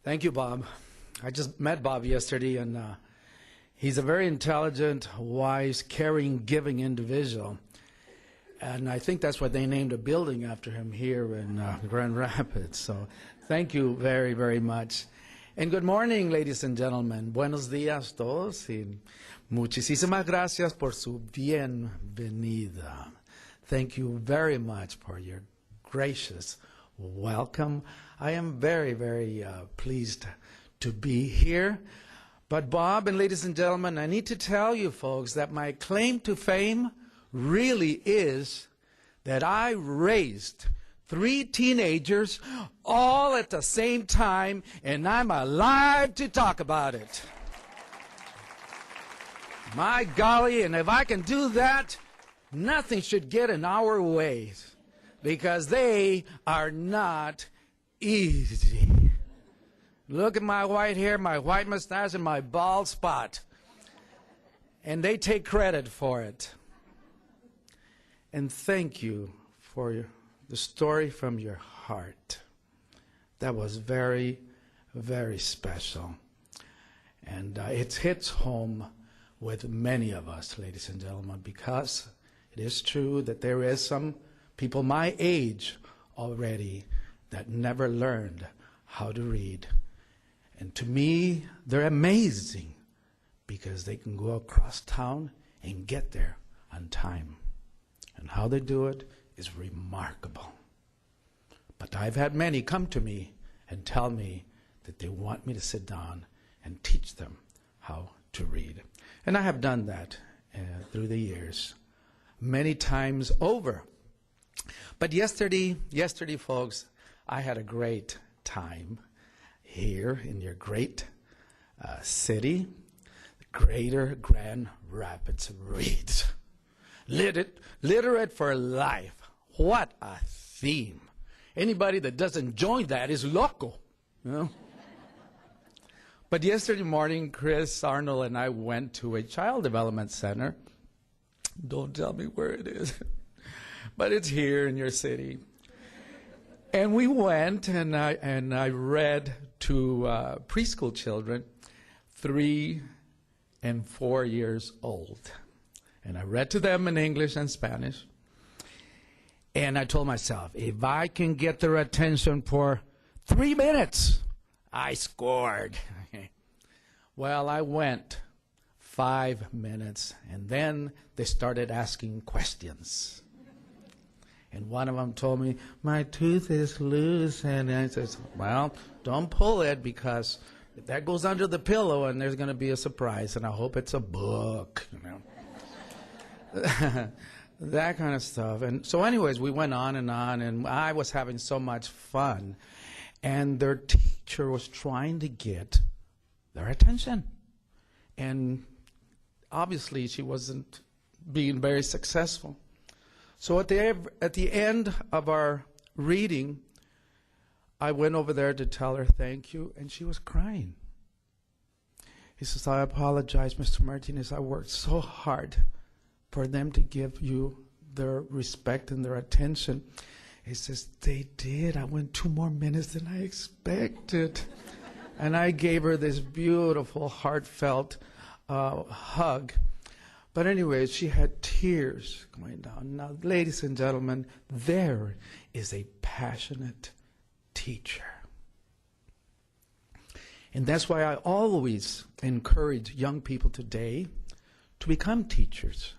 Thank you, Bob. I just met Bob yesterday, and he's a very intelligent, wise, caring, giving individual. And I think that's why they named a building after him here in Grand Rapids. So thank you very, very much. And good morning, ladies and gentlemen. Buenos días todos. Y muchísimas gracias por su bienvenida. Thank you very much for your gracious welcome. I am very, very pleased to be here. But Bob and ladies and gentlemen, I need to tell you folks that my claim to fame really is that I raised 3 teenagers all at the same time, and I'm alive to talk about it. My golly, and if I can do that, nothing should get in our way, because they are not easy. Look at my white hair, my white mustache, and my bald spot. And they take credit for it. And thank you for the story from your heart. That was very, very special. And it hits home with many of us, ladies and gentlemen, because it is true that there is some people my age already that never learned how to read. And to me, they're amazing because they can go across town and get there on time. And how they do it is remarkable. But I've had many come to me and tell me that they want me to sit down and teach them how to read. And I have done that through the years, many times over. But yesterday, folks, I had a great time here in your great city, Greater Grand Rapids Reads. Literate for life. What a theme. Anybody that doesn't join that is loco. You know? But yesterday morning, Chris Arnold and I went to a child development center. Don't tell me where it is. But it's here in your city. And we went, and I read to preschool children, 3 and 4 years old. And I read to them in English and Spanish. And I told myself, if I can get their attention for 3 minutes, I scored. Well, I went 5 minutes, and then they started asking questions. And one of them told me, my tooth is loose. And I said, well, don't pull it, because that goes under the pillow and there's going to be a surprise. And I hope it's a book, you know. That kind of stuff. And so anyways, we went on, and I was having so much fun. And their teacher was trying to get their attention. And obviously she wasn't being very successful. So at the end of our reading, I went over there to tell her thank you, and she was crying. He says, I apologize, Mr. Martinez. I worked so hard for them to give you their respect and their attention. He says, they did. I went 2 more minutes than I expected. And I gave her this beautiful, heartfelt hug. But anyway, she had tears going down. Now, ladies and gentlemen, there is a passionate teacher. And that's why I always encourage young people today to become teachers,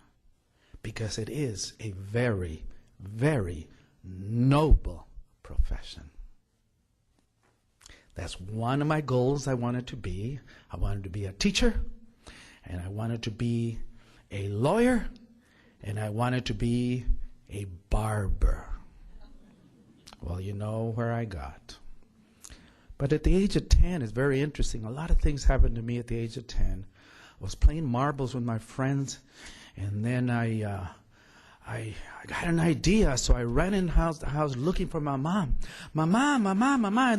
because it is a very, very noble profession. That's one of my goals I wanted to be. I wanted to be a teacher, and I wanted to be a lawyer, and I wanted to be a barber. Well, you know where I got. But at the age of 10, it's very interesting. A lot of things happened to me at the age of 10. I was playing marbles with my friends, and then I got an idea, so I ran in the house looking for my mom. Mamá,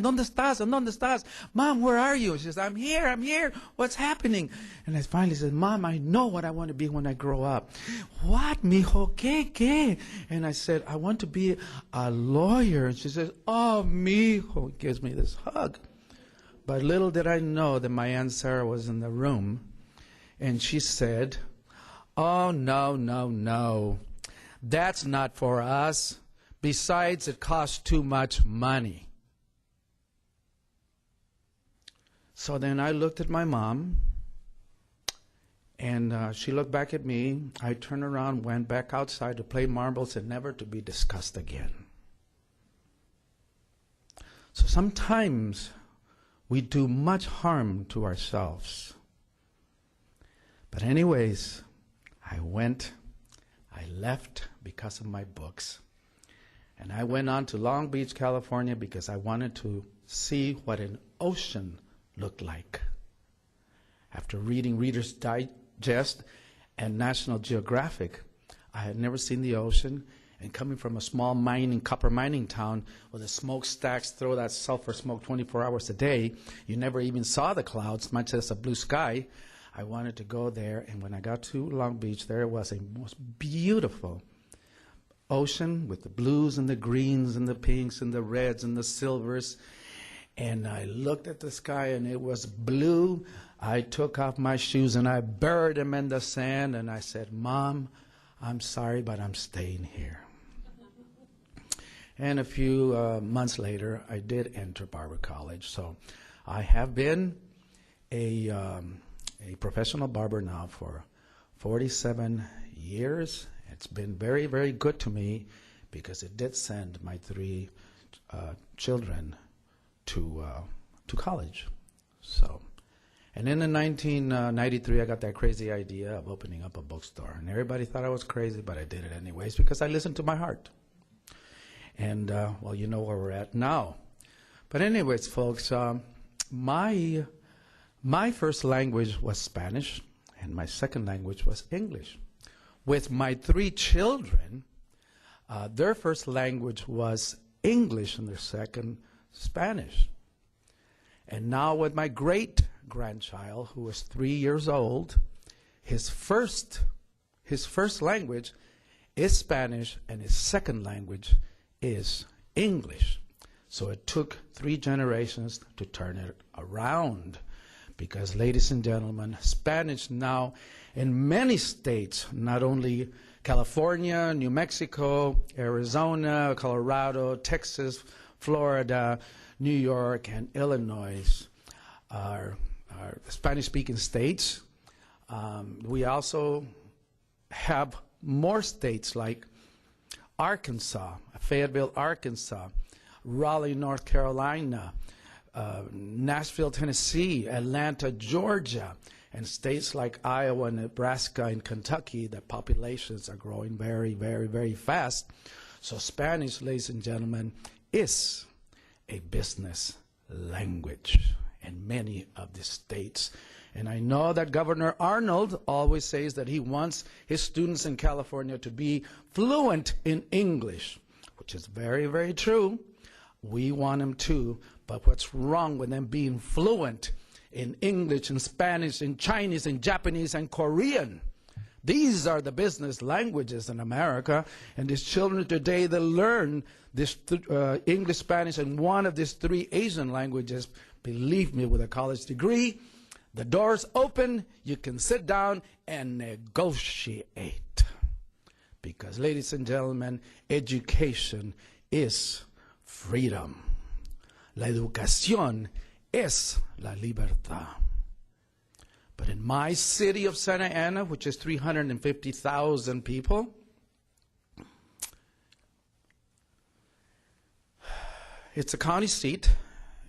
¿dónde estás? Mom, where are you? She says, I'm here. What's happening? And I finally said, Mom, I know what I want to be when I grow up. What, mijo? ¿Qué? And I said, I want to be a lawyer. And she says, oh, mijo, gives me this hug. But little did I know that my Aunt Sarah was in the room, and she said, "Oh, no, no, no. That's not for us. Besides, it costs too much money." So then I looked at my mom, and she looked back at me. I turned around, went back outside to play marbles and never to be discussed again. So sometimes we do much harm to ourselves. But anyways, I left because of my books. And I went on to Long Beach, California, because I wanted to see what an ocean looked like. After reading Reader's Digest and National Geographic, I had never seen the ocean. And coming from a small copper mining town where the smokestacks throw that sulfur smoke 24 hours a day, you never even saw the clouds, much less a blue sky. I wanted to go there, and when I got to Long Beach, there was a most beautiful ocean with the blues and the greens and the pinks and the reds and the silvers. And I looked at the sky, and it was blue. I took off my shoes, and I buried them in the sand, and I said, "Mom, I'm sorry, but I'm staying here." And a few months later, I did enter barber college. So I have been a professional barber now for 47 years. It's been very, very good to me because it did send my three children to college. So, and then in 1993, I got that crazy idea of opening up a bookstore. And everybody thought I was crazy, but I did it anyways because I listened to my heart. And, well, you know where we're at now. But anyways, folks, my first language was Spanish, and my second language was English. With my three children, their first language was English and their second Spanish. And now with my great-grandchild, who is 3 years old, his first language is Spanish, and his second language is English. So it took 3 generations to turn it around. Because, ladies and gentlemen, Spanish now in many states, not only California, New Mexico, Arizona, Colorado, Texas, Florida, New York, and Illinois are Spanish-speaking states. We also have more states like Arkansas, Fayetteville, Arkansas, Raleigh, North Carolina, Nashville, Tennessee, Atlanta, Georgia, and states like Iowa, Nebraska, and Kentucky. The populations are growing very, very, very fast. So Spanish, ladies and gentlemen, is a business language in many of the states. And I know that Governor Arnold always says that he wants his students in California to be fluent in English, which is very, very true. We want them to, but what's wrong with them being fluent in English and Spanish and Chinese and Japanese and Korean? These are the business languages in America, and these children today, they learn this English, Spanish, and one of these 3 Asian languages. Believe me, with a college degree, the door's open, you can sit down and negotiate. Because, ladies and gentlemen, education is freedom. La educación es la libertad. But in my city of Santa Ana, which is 350,000 people, it's a county seat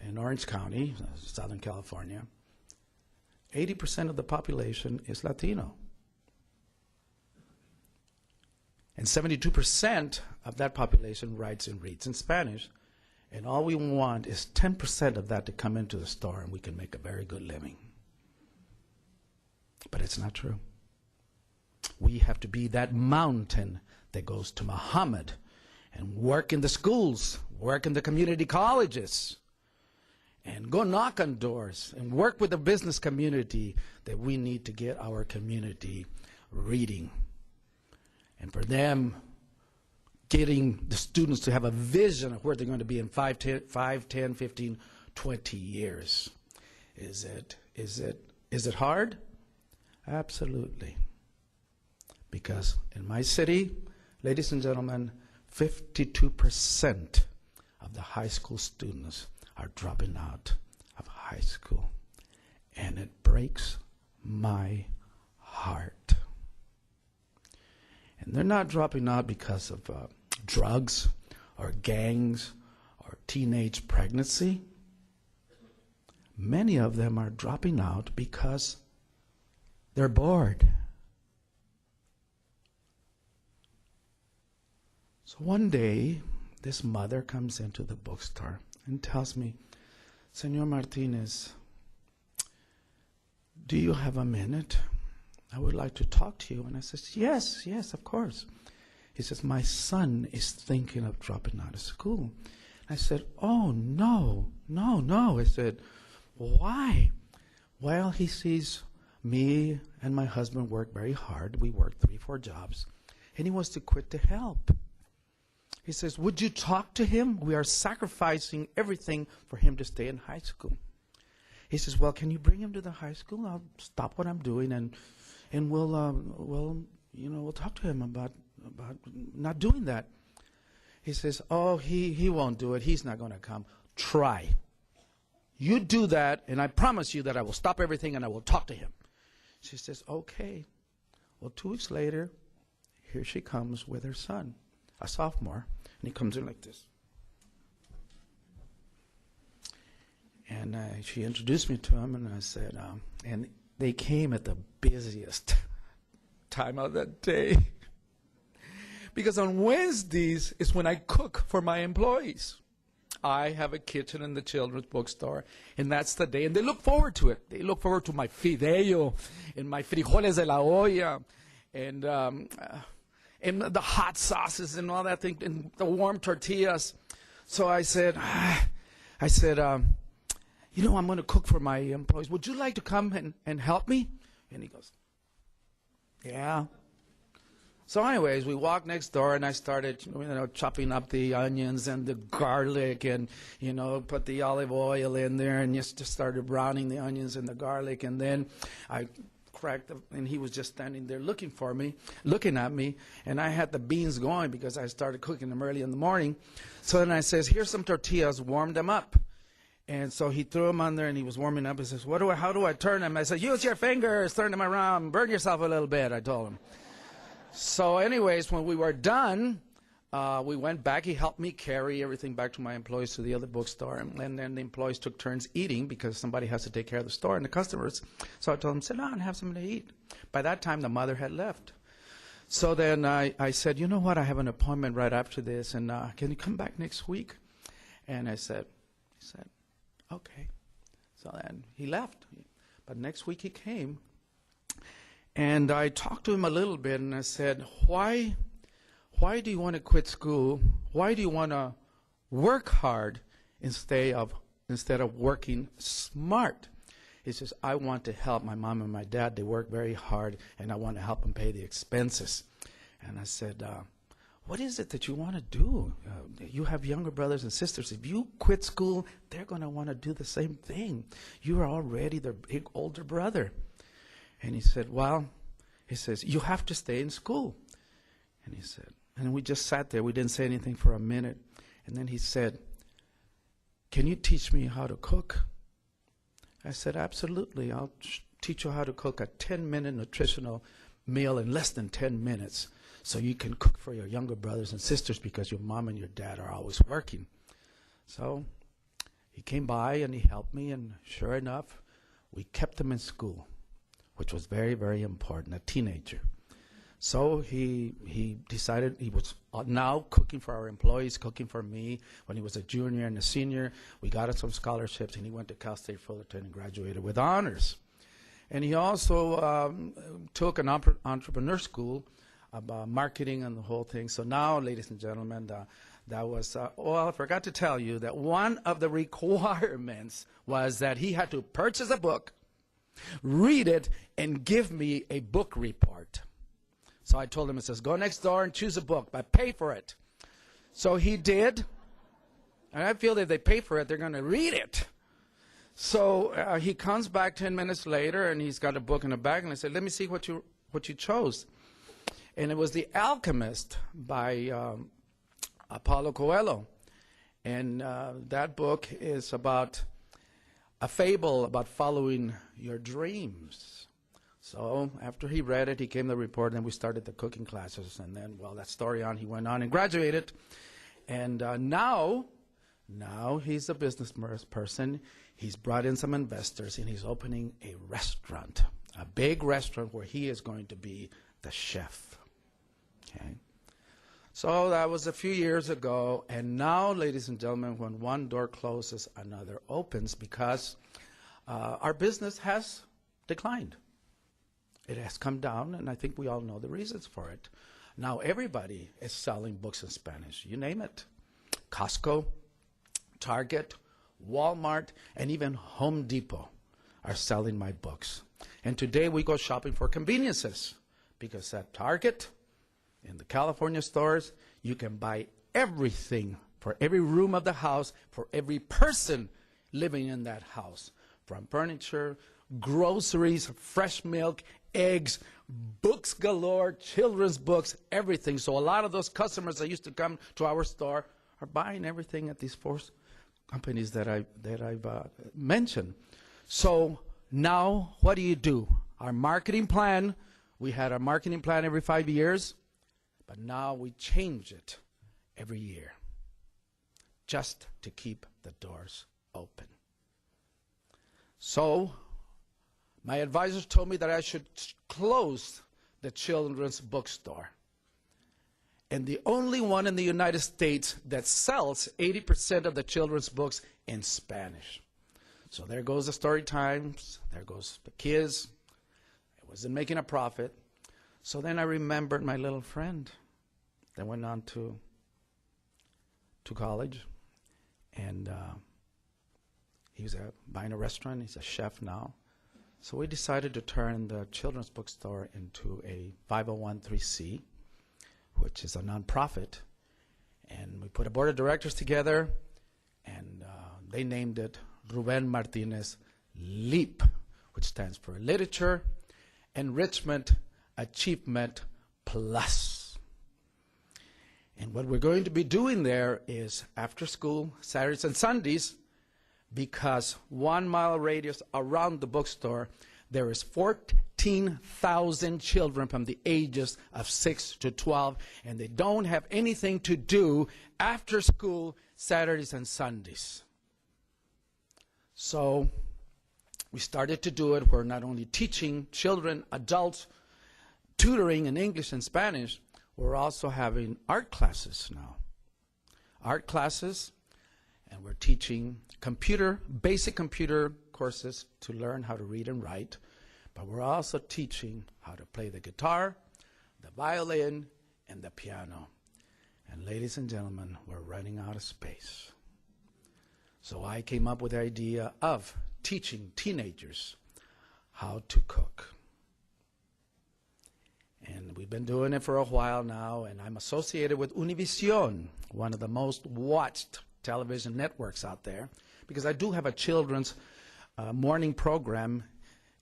in Orange County, Southern California. 80% of the population is Latino. And 72% of that population writes and reads in Spanish. And all we want is 10% of that to come into the store, and we can make a very good living. But it's not true. We have to be that mountain that goes to Muhammad and work in the schools, work in the community colleges, and go knock on doors and work with the business community that we need to get our community reading. And for them, getting the students to have a vision of where they're going to be in 5, 10, 15, 20 years. Is it hard? Absolutely. Because in my city, ladies and gentlemen, 52% of the high school students are dropping out of high school. And it breaks my heart. And they're not dropping out because of drugs or gangs or teenage pregnancy. Many of them are dropping out because they're bored. So one day, this mother comes into the bookstore and tells me, Senor Martinez, do you have a minute? I would like to talk to you. And I says, yes, of course. He says, my son is thinking of dropping out of school. I said, oh, no. I said, why? Well, he sees me and my husband work very hard. We work 3-4 jobs. And he wants to quit to help. He says, would you talk to him? We are sacrificing everything for him to stay in high school. He says, well, can you bring him to the high school? I'll stop what I'm doing and we'll talk to him about not doing that. He says, oh, he won't do it. He's not going to come. Try. You do that, and I promise you that I will stop everything and I will talk to him. She says, okay. Well, 2 weeks later, here she comes with her son, a sophomore, and he comes in like this. And she introduced me to him, and I said, and they came at the busiest time of the day. Because on Wednesdays is when I cook for my employees. I have a kitchen in the children's bookstore, and that's the day. And they look forward to it. They look forward to my fideo and my frijoles de la olla and the hot sauces and all that thing, and the warm tortillas. So I said, you know, I'm going to cook for my employees. Would you like to come and help me? And he goes, yeah. So anyways, we walked next door, and I started, chopping up the onions and the garlic and, put the olive oil in there and just started browning the onions and the garlic. And then I cracked and he was just standing there looking at me, and I had the beans going because I started cooking them early in the morning. So then I says, here's some tortillas, warm them up. And so he threw them on there, and he was warming up. He says, how do I turn them? I said, use your fingers, turn them around, burn yourself a little bit, I told him. So anyways, when we were done, we went back. He helped me carry everything back to my employees to the other bookstore. And then the employees took turns eating because somebody has to take care of the store and the customers. So I told them, sit down and have something to eat. By that time, the mother had left. So then I said, you know what, I have an appointment right after this, and can you come back next week? And he said, okay. So then he left. But next week he came. And I talked to him a little bit, and I said, why do you want to quit school? Why do you want to work hard instead of working smart? He says, I want to help my mom and my dad. They work very hard, and I want to help them pay the expenses. And I said, what is it that you want to do? You have younger brothers and sisters. If you quit school, they're going to want to do the same thing. You are already their big older brother. And he said, you have to stay in school. And he said, and we just sat there. We didn't say anything for a minute. And then he said, can you teach me how to cook? I said, absolutely. I'll teach you how to cook a 10-minute nutritional meal in less than 10 minutes so you can cook for your younger brothers and sisters because your mom and your dad are always working. So he came by and he helped me, and sure enough, we kept him in school, which was very, very important, a teenager. So he decided he was now cooking for our employees, cooking for me. When he was a junior and a senior, we got him some scholarships, and he went to Cal State Fullerton and graduated with honors. And he also took an entrepreneur school about marketing and the whole thing. So now, ladies and gentlemen, that was, I forgot to tell you that one of the requirements was that he had to purchase a book, read it, and give me a book report. So I told him, it says, go next door and choose a book, but pay for it. So he did. And I feel that if they pay for it, they're going to read it. So he comes back 10 minutes later, and he's got a book in a bag, and I said, let me see what you chose. And it was The Alchemist by Paulo Coelho. And that book is about a fable about following your dreams. So after he read it, he came to the report, and we started the cooking classes. And then, well, that story on, he went on and graduated. And now he's a business person. He's brought in some investors, and he's opening a restaurant, a big restaurant where he is going to be the chef. Okay. So that was a few years ago, and now, ladies and gentlemen, when one door closes, another opens, because our business has declined. It has come down, and I think we all know the reasons for it. Now everybody is selling books in Spanish. You name it. Costco, Target, Walmart, and even Home Depot are selling my books. And today we go shopping for conveniences, because at Target, in the California stores, you can buy everything for every room of the house, for every person living in that house, from furniture, groceries, fresh milk, eggs, books galore, children's books, everything. So a lot of those customers that used to come to our store are buying everything at these four companies that I've mentioned. So now what do? Our marketing plan, we had our marketing plan every 5 years, but now we change it every year just to keep the doors open. So my advisors told me that I should close the children's bookstore. And the only one in the United States that sells 80% of the children's books in Spanish. So there goes the story times, there goes the kids. I wasn't making a profit. So then I remembered my little friend that went on to college. And he was buying a restaurant. He's a chef now. So we decided to turn the children's bookstore into a 501(c), which is a nonprofit. And we put a board of directors together, and they named it Ruben Martinez LEAP, which stands for Literature Enrichment Achievement Plus. And what we're going to be doing there is after school, Saturdays and Sundays, because 1 mile radius around the bookstore, there is 14,000 children from the ages of 6 to 12, and they don't have anything to do after school, Saturdays and Sundays. So we started to do it. We're not only teaching children, adults, tutoring in English and Spanish, we're also having art classes now. Art classes, and we're teaching basic computer courses to learn how to read and write, but we're also teaching how to play the guitar, the violin, and the piano. And ladies and gentlemen, we're running out of space. So I came up with the idea of teaching teenagers how to cook. And we've been doing it for a while now, and I'm associated with Univision, one of the most watched television networks out there, because I do have a children's morning program,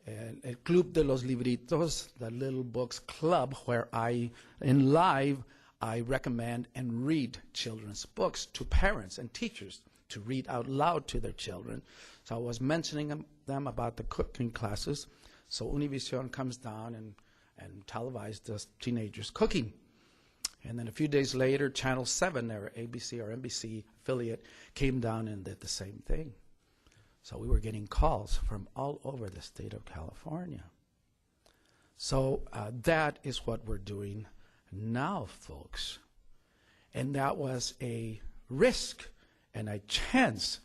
El Club de los Libritos, the Little Books Club, where in live, I recommend and read children's books to parents and teachers to read out loud to their children. So I was mentioning them about the cooking classes. So Univision comes down and televised the teenagers cooking. And then a few days later, Channel 7, their ABC or NBC affiliate, came down and did the same thing. So we were getting calls from all over the state of California. So that is what we're doing now, folks. And that was a risk and a chance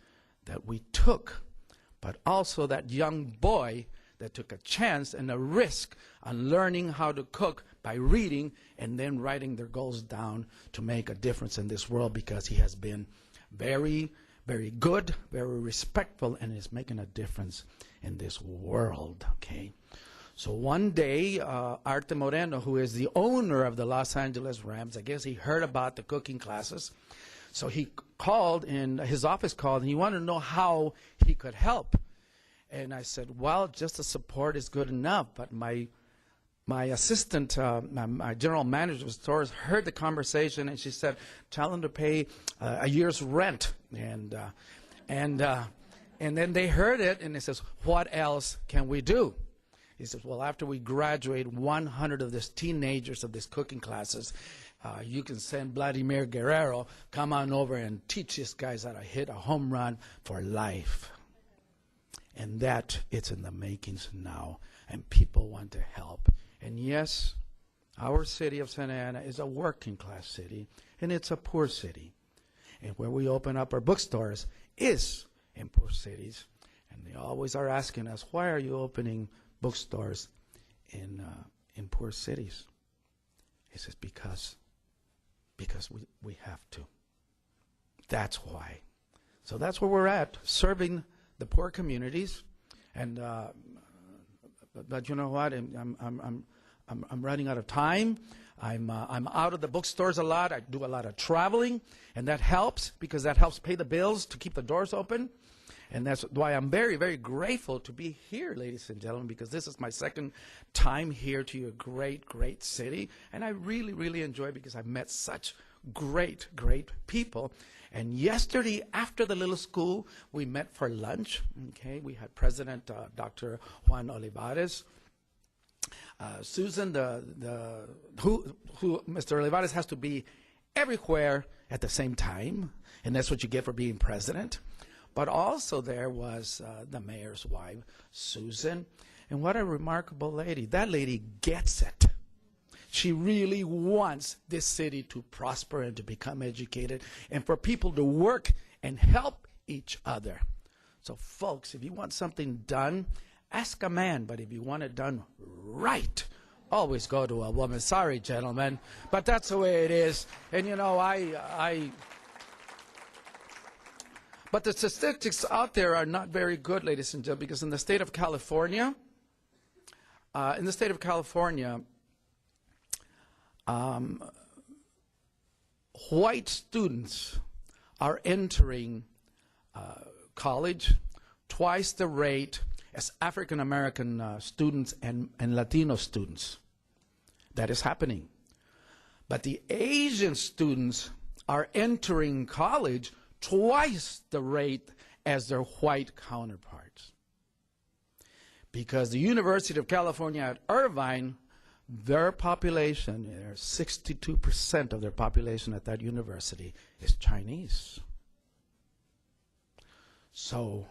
that we took, but also that young boy that took a chance and a risk on learning how to cook by reading and then writing their goals down to make a difference in this world, because he has been very, very good, very respectful, and is making a difference in this world, okay? So one day, Arte Moreno, who is the owner of the Los Angeles Rams, I guess he heard about the cooking classes. So he called, and his office called, and he wanted to know how he could help. And I said, well, just the support is good enough. But my assistant, my general manager of stores heard the conversation, and she said, tell them to pay a year's rent. And then they heard it, and they says, what else can we do? He says, well, after we graduate 100 of these teenagers of these cooking classes, you can send Vladimir Guerrero, come on over and teach these guys how to hit a home run for life. And that, it's in the makings now, and people want to help. And yes, our city of Santa Ana is a working class city, and it's a poor city. And where we open up our bookstores is in poor cities. And they always are asking us, why are you opening bookstores in poor cities? He says, because we have to. That's why. So that's where we're at, serving the poor communities. And but you know what? I'm running out of time. I'm out of the bookstores a lot. I do a lot of traveling, and that helps because that helps pay the bills to keep the doors open. And that's why I'm very, very grateful to be here, ladies and gentlemen, because this is my second time here to your great, great city. And I really, really enjoy it because I've met such great, great people. And yesterday, after the little school, we met for lunch. Okay, we had President Dr. Juan Olivares. Susan, who Mr. Olivares has to be everywhere at the same time, and that's what you get for being president. But also there was the mayor's wife, Susan. And what a remarkable lady. That lady gets it. She really wants this city to prosper and to become educated and for people to work and help each other. So, folks, if you want something done, ask a man. But if you want it done right, always go to a woman. Sorry, gentlemen, but that's the way it is. And, you know, but the statistics out there are not very good, ladies and gentlemen, because in the state of California, white students are entering college twice the rate as African American students and Latino students. That is happening. But the Asian students are entering college twice the rate as their white counterparts. Because the University of California at Irvine, their population, 62% of their population at that university is Chinese. So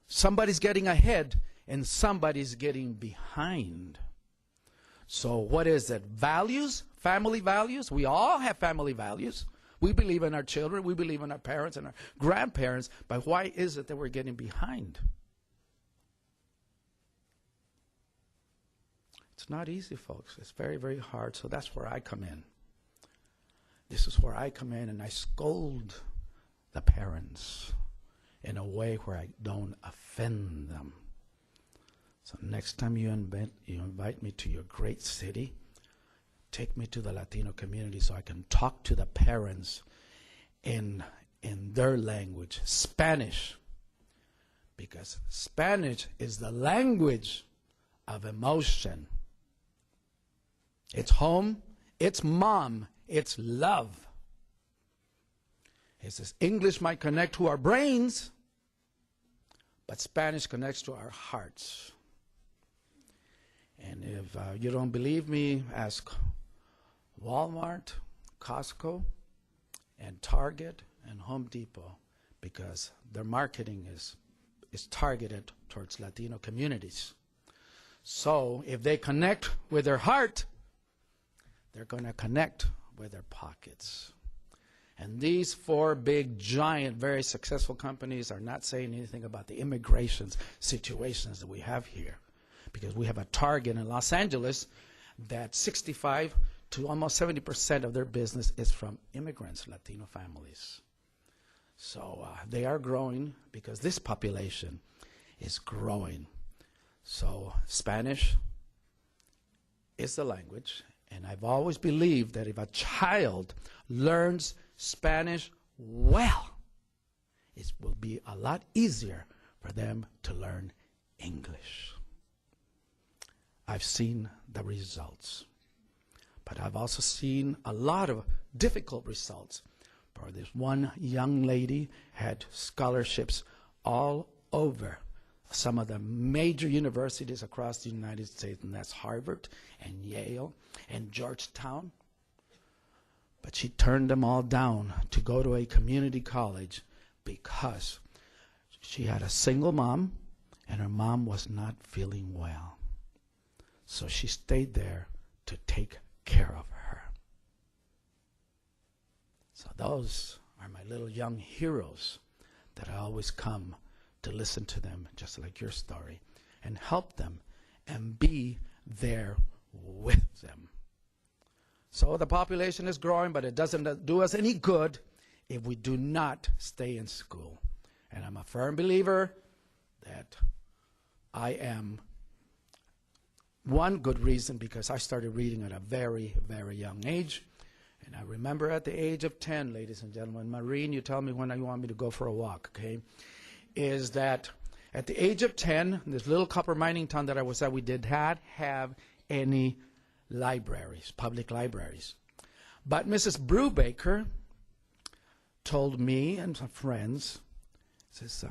somebody's getting ahead and somebody's getting behind. So what is it? Values? Family values? We all have family values. We believe in our children. We believe in our parents and our grandparents. But why is it that we're getting behind? It's not easy, folks. It's very, very hard. So that's where I come in. This is where I come in and I scold the parents in a way where I don't offend them. So next time you invite me to your great city, take me to the Latino community so I can talk to the parents in their language, Spanish. Because Spanish is the language of emotion. It's home, it's mom, it's love. It says English might connect to our brains, but Spanish connects to our hearts. And if you don't believe me, ask Walmart, Costco, and Target, and Home Depot, because their marketing is targeted towards Latino communities. So if they connect with their heart, they're going to connect with their pockets. And these four big, giant, very successful companies are not saying anything about the immigration situations that we have here. Because we have a Target in Los Angeles that 65 to almost 70% of their business is from immigrants, Latino families. So they are growing because this population is growing. So Spanish is the language. And I've always believed that if a child learns Spanish well, it will be a lot easier for them to learn English. I've seen the results, but I've also seen a lot of difficult results. For this one young lady had scholarships all over some of the major universities across the United States, and that's Harvard and Yale and Georgetown. But she turned them all down to go to a community college because she had a single mom and her mom was not feeling well. So she stayed there to take care of her. So those are my little young heroes that I always come to listen to them, just like your story, and help them and be there with them. So the population is growing, but it doesn't do us any good if we do not stay in school. And I'm a firm believer that I am one good reason because I started reading at a very, very young age. And I remember at the age of 10, ladies and gentlemen, Maureen, you tell me when you want me to go for a walk, okay? Is that at the age of 10, this little copper mining town that I was at, we did not have any libraries, public libraries. But Mrs. Brubaker told me and some friends, says,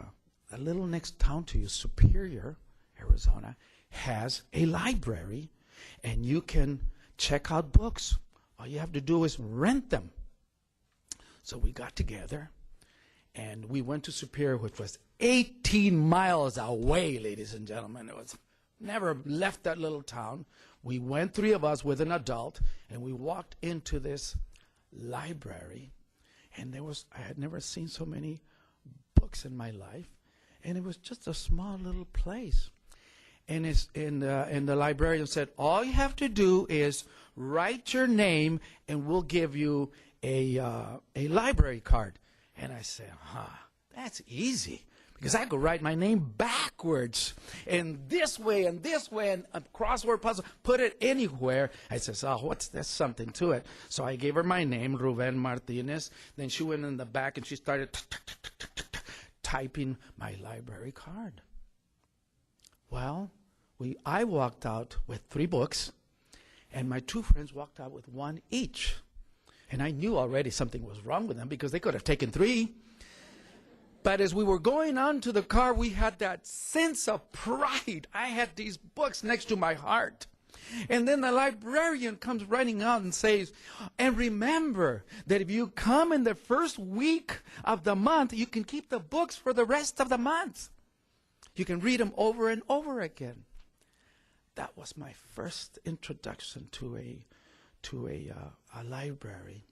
a little next town to you, Superior, Arizona, has a library, and you can check out books. All you have to do is rent them. So we got together, and we went to Superior, which was 18 miles away, ladies and gentlemen. It was never left that little town. We went, three of us with an adult, and we walked into this library, and I had never seen so many books in my life, and it was just a small little place. And the librarian said, all you have to do is write your name, and we'll give you a library card. And I said, that's easy. Because I could write my name backwards, and this way, and a crossword puzzle, put it anywhere. I said, there's something to it. So I gave her my name, Ruben Martinez. Then she went in the back, and she started typing my library card. Well, I walked out with 3 books, and my 2 friends walked out with 1 each. And I knew already something was wrong with them because they could have taken 3. But as we were going on to the car, we had that sense of pride. I had these books next to my heart. And then the librarian comes running out and says, and remember that if you come in the first week of the month, you can keep the books for the rest of the month. You can read them over and over again. That was my first introduction to a library.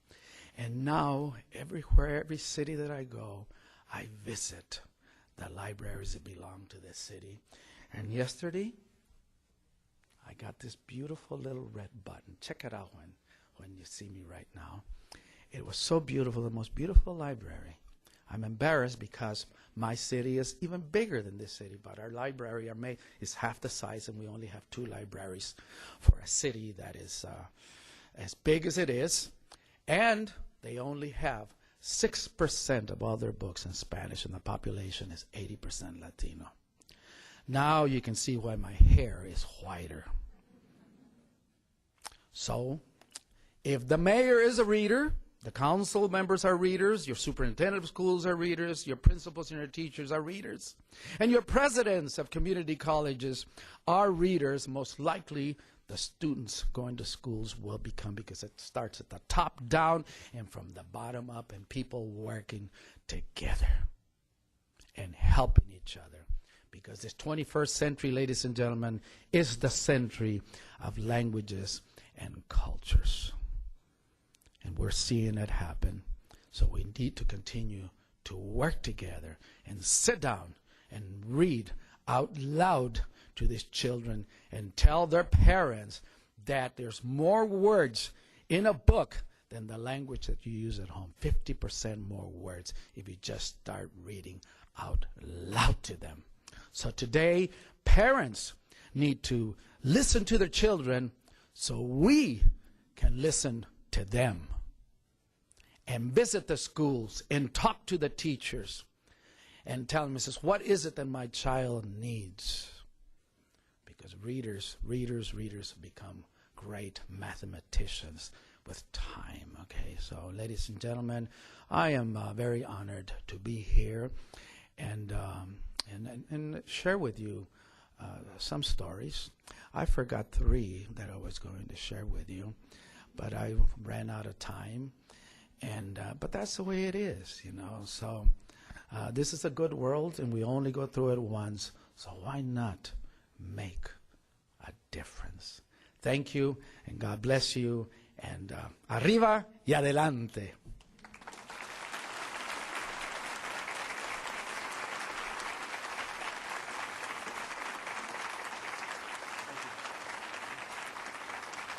And now, everywhere, every city that I go, I visit the libraries that belong to this city. And yesterday, I got this beautiful little red button. Check it out when you see me right now. It was so beautiful, the most beautiful library. I'm embarrassed because my city is even bigger than this city, but our library is half the size, and we only have 2 libraries for a city that is as big as it is. And they only have 6% of all their books in Spanish, and the population is 80% Latino. Now you can see why my hair is whiter. So, if the mayor is a reader, the council members are readers, your superintendent of schools are readers, your principals and your teachers are readers, and your presidents of community colleges are readers, most likely the students going to schools will become, because it starts at the top down and from the bottom up, and people working together and helping each other. Because this 21st century, ladies and gentlemen, is the century of languages and cultures. And we're seeing it happen. So we need to continue to work together and sit down and read out loud to these children and tell their parents that there's more words in a book than the language that you use at home. 50% more words if you just start reading out loud to them. So today, parents need to listen to their children so we can listen to them. And visit the schools and talk to the teachers and tell them, what is it that my child needs? Because readers become great mathematicians with time. Okay, so ladies and gentlemen, I am very honored to be here and share with you some stories. I forgot 3 that I was going to share with you, but I ran out of time. And but that's the way it is, you know. So this is a good world, and we only go through it once. So why not make a difference? Thank you, and God bless you. And arriba y adelante.